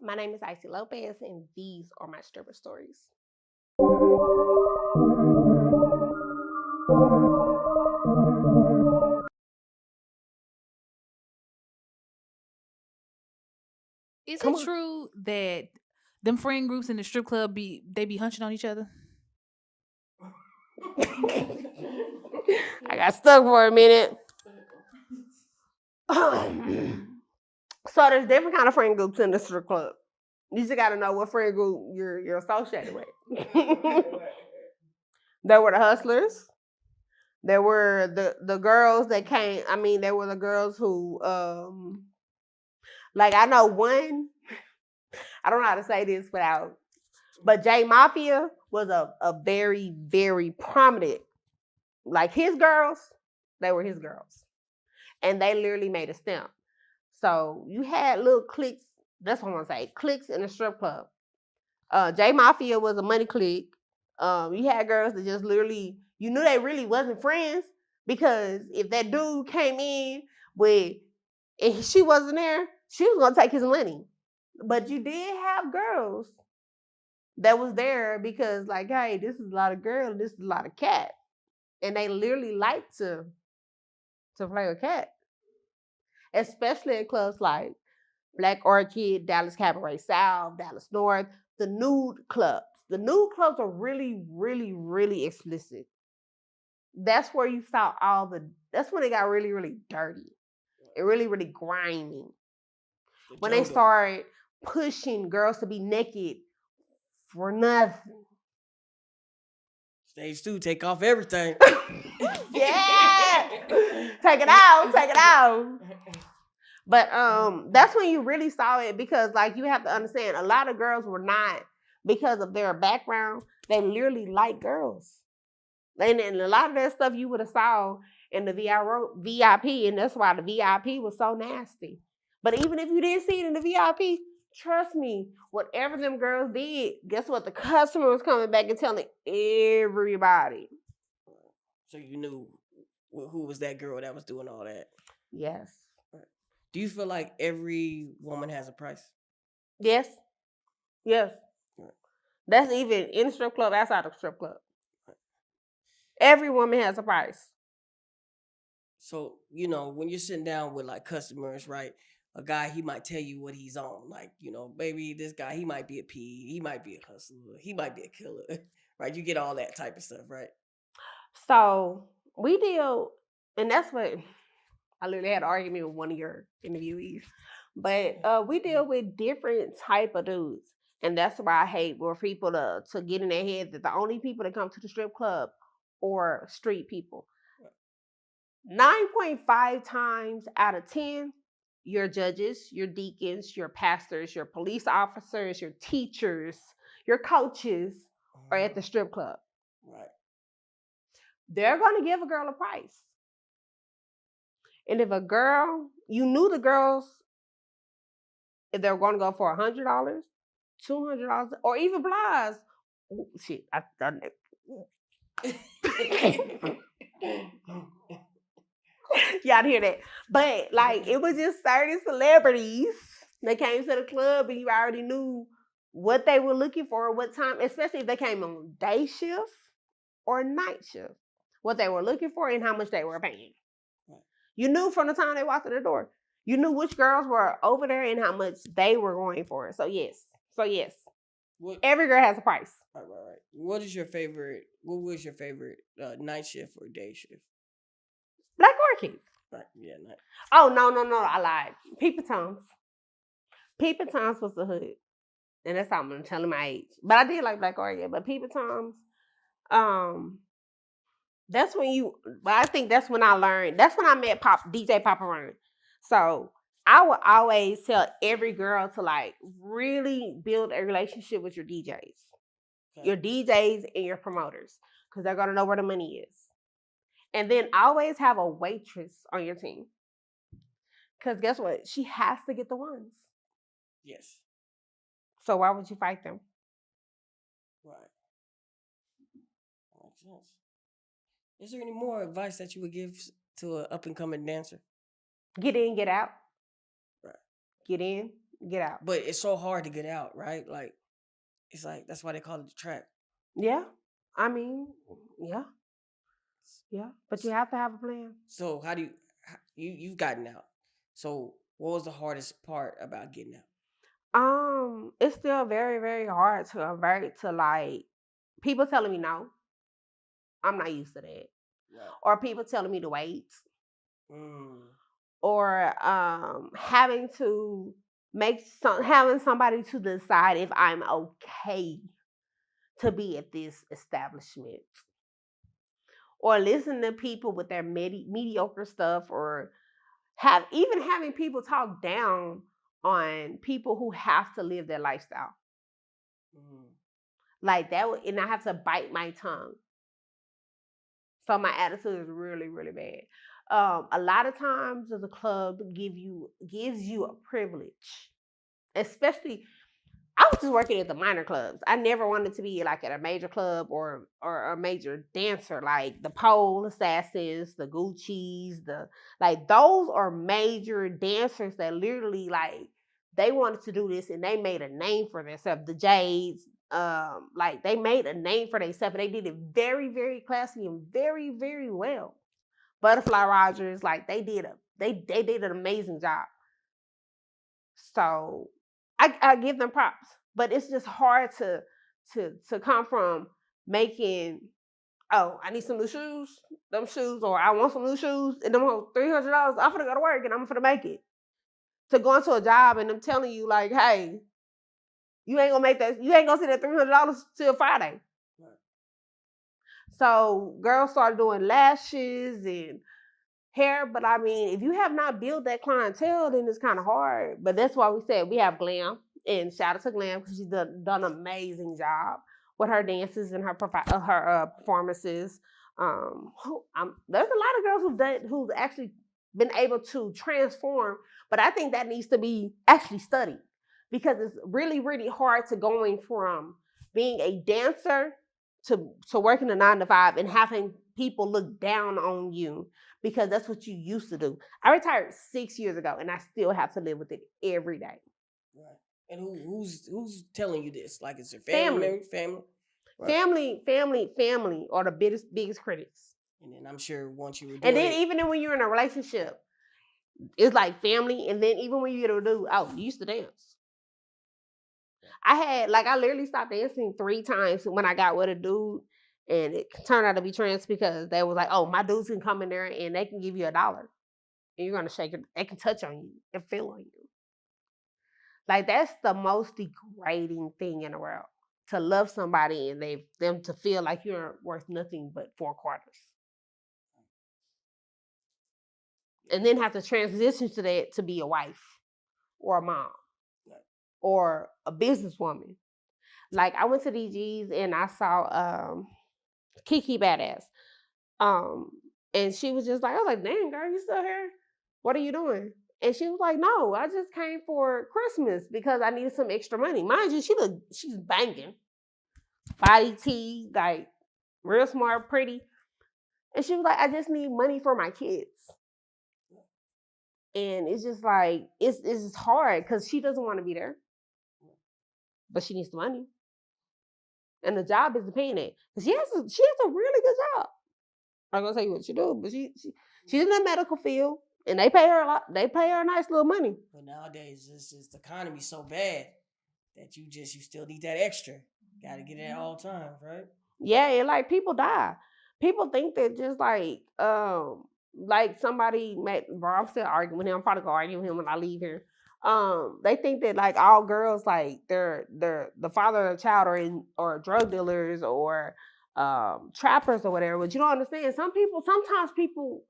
My name is Icy Lopez, and these are my stripper stories. Is Come it on. true that them friend groups in the strip club be hunching on each other? I got stuck for a minute. So there's different kind of friend groups in the strip club. You just got to know what friend group you're associated with. There were the hustlers. There were the girls that came. I mean, there were the girls who, like I know one. I don't know how to say this without, but J Mafia was a very very prominent. Like his girls, they were his girls, and they literally made a stamp. So you had little cliques. That's what I want to say. Cliques in the strip club. J Mafia was a money clique. You had girls that just literally, you knew they really wasn't friends because if that dude came in with, if she wasn't there, she was gonna take his money. But you did have girls that was there because, like, hey, this is a lot of girls, this is a lot of cat, and they literally like to play with cat, especially in clubs like Black Orchid, Dallas Cabaret South, Dallas North, the nude clubs. The nude clubs are really, really, really explicit. That's where you saw that's when it got really, really dirty and really, really grimy. When they started pushing girls to be naked for nothing. Stage 2, take off everything. Yeah! Take it out. But that's when you really saw it because, like, you have to understand, a lot of girls were not, because of their background, they literally like girls. And a lot of that stuff you would have saw in the VIP, and that's why the VIP was so nasty. But even if you didn't see it in the VIP, trust me, whatever them girls did, guess what? The customer was coming back and telling everybody. So you knew who was that girl that was doing all that? Yes. Do you feel like every woman has a price? Yes. Yes. That's even in the strip club, outside the strip club. Every woman has a price. So, when you're sitting down with like customers, right? A guy, he might tell you what he's on. Like, baby, this guy, he might be a P, he might be a hustler, he might be a killer, right? You get all that type of stuff, right? So we deal, and that's what I literally had an argument with one of your interviewees. But we deal with different type of dudes. And that's why I hate for people to get in their head that the only people that come to the strip club are street people. 9.5 times out of 10, your judges, your deacons, your pastors, your police officers, your teachers, your coaches are at the strip club. Right. They're going to give a girl a price. And if a girl, you knew the girls, if they were going to go for $100, $200, or even blinds. Shit, I done it. Y'all hear that? But like, it was just certain celebrities that came to the club, and you already knew what they were looking for, what time, especially if they came on day shift or night shift, what they were looking for and how much they were paying. You knew from the time they walked through the door. You knew which girls were over there and how much they were going for. So yes. Every girl has a price. Right. What was your favorite night shift or day shift? Black Orchid. Right. Yeah. Night. Oh, no. I lied. Peeping Toms. Peeping Toms was the hood. And that's how I'm going to tell my age. But I did like Black Orchid. But Peeping Toms, that's when I think that's when I learned. That's when I met DJ Papa Run. So I would always tell every girl to like really build a relationship with your DJs. Okay. Your DJs and your promoters. Because they're going to know where the money is. And then always have a waitress on your team. Because guess what? She has to get the ones. Yes. So why would you fight them? Right. Makes sense. Is there any more advice that you would give to an up-and-coming dancer? Get in, get out. Right. Get in, Get out. But it's so hard to get out, right? Like, it's like, that's why they call it the trap. Yeah. I mean, yeah. Yeah. But you have to have a plan. So how do you've gotten out? So what was the hardest part about getting out? It's still very, very hard to convert to like people telling me no. I'm not used to that. Right. Or people telling me to wait. Mm. Or having to having somebody to decide if I'm okay to be at this establishment. Or listen to people with their mediocre stuff, or having people talk down on people who have to live their lifestyle. Mm. Like that, and I have to bite my tongue. So my attitude is really, really bad. A lot of times, the club gives you a privilege, especially. I was just working at the minor clubs. I never wanted to be like at a major club or a major dancer, like the Pole Assassins, the Gucci's, those are major dancers that literally like they wanted to do this and they made a name for themselves. The Jades, like they made a name for themselves and they did it very, very classy and very, very well. Butterfly Rogers, like they did an amazing job. So I give them props, but it's just hard to come from making. Oh, I need some new shoes, or I want some new shoes, and them $300. I'm gonna go to work and I'm gonna make it. To go into a job and them telling you like, hey, you ain't gonna make that. You ain't gonna see that $300 till Friday. Right. So girls started doing lashes and hair, but I mean, if you have not built that clientele, then it's kind of hard. But that's why we said we have Glam, and shout out to Glam because she's done an amazing job with her dances and her performances. There's a lot of girls who've actually been able to transform, but I think that needs to be actually studied because it's really, really hard to going from being a dancer to working a 9 to 5 and having people look down on you because that's what you used to do. I retired 6 years ago and I still have to live with it every day. Right. And who's telling you this? Like, it's your family? Right. Family are the biggest critics. And then I'm sure once you were doing and then even when you're in a relationship, it's like family. And then even when you get a dude, you used to dance. I literally stopped dancing 3 times when I got with a dude, and it turned out to be trans because they was like, oh, my dudes can come in there and they can give you $1. And you're going to shake it. They can touch on you and feel on you. Like, that's the most degrading thing in the world. To love somebody and them to feel like you're worth nothing but 4 quarters. And then have to transition to that to be a wife or a mom. Or a businesswoman. Like, I went to DG's and I saw Kiki Badass. And she was just like, I was like, dang, girl, you still here? What are you doing? And she was like, no, I just came for Christmas because I needed some extra money. Mind you, she's banging. Body tea, like real smart, pretty. And she was like, I just need money for my kids. And it's just like, it's hard because she doesn't want to be there. But she needs the money. And the job isn't paying it. She has a really good job. I'm not gonna tell you what she do, but she's in the medical field and they pay her a lot. They pay her a nice little money. But nowadays the economy's so bad that you still need that extra. Gotta get it at all times, right? Yeah, and like people die. People think that just like somebody I'm still arguing with him. I'm probably gonna argue with him when I leave here. They think that like all girls like they're the father of the child or drug dealers or trappers or whatever. But you don't understand. Sometimes people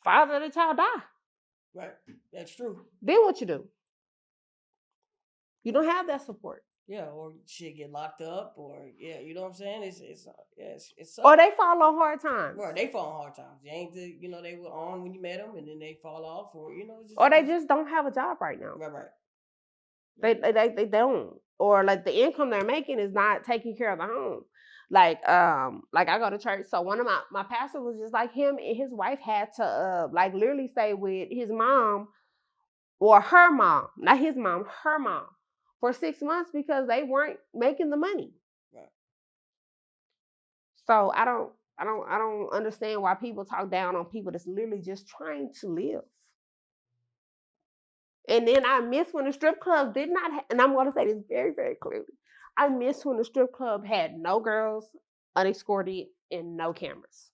father of the child die. Right, that's true. Then what you do? You don't have that support. Yeah, or shit get locked up, or you know what I'm saying? It's or they fall on hard times. Right, they fall on hard times. They ain't they were on when you met them, and then they fall off, or they just don't have a job right now. Right. They don't, or like the income they're making is not taking care of the home. Like I go to church, so one of my pastor was just like him and his wife had to like literally stay with his mom or her mom, not his mom, her mom, for 6 months because they weren't making the money. Right. So I don't understand why people talk down on people that's literally just trying to live. And then I miss when the strip club did not and I'm going to say this very, very clearly. I miss when the strip club had no girls, unescorted, and no cameras.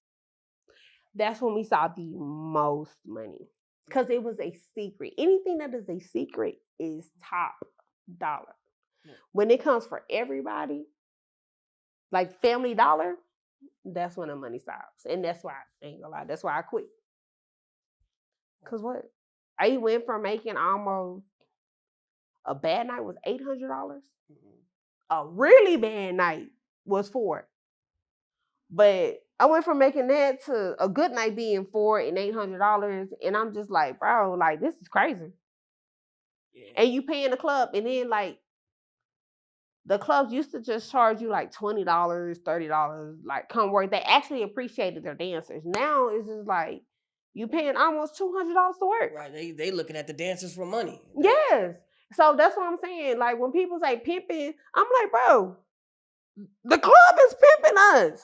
That's when we saw the most money. Because it was a secret. Anything that is a secret is top dollar. Yeah. When it comes for everybody, like Family Dollar, that's when the money stops. And that's why, I ain't gonna lie, that's why I quit. Because what? I went from making almost a bad night was $800. A really bad night was $400. But I went from making that to a good night being $400 and $800, and I'm just like, bro, like this is crazy. Yeah. And you paying the club, and then like the clubs used to just charge you like $20, $30, like come work. They actually appreciated their dancers. Now it's just like you paying almost $200 to work. Right. They looking at the dancers for money. Yes. So that's what I'm saying. Like when people say pimping, I'm like, bro, the club is pimping us.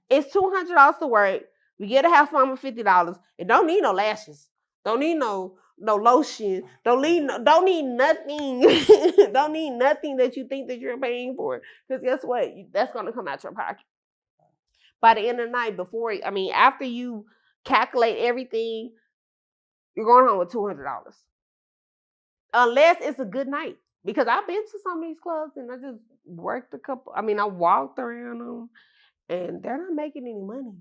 It's $200 to work. We get a house mama $50. It don't need no lashes. Don't need no lotion. Don't need nothing. Don't need nothing that you think that you're paying for. Because guess what? That's gonna come out your pocket. By the end of the night, after you calculate everything, you're going home with $200. Unless it's a good night. Because I've been to some of these clubs and I just worked I walked around them and they're not making any money.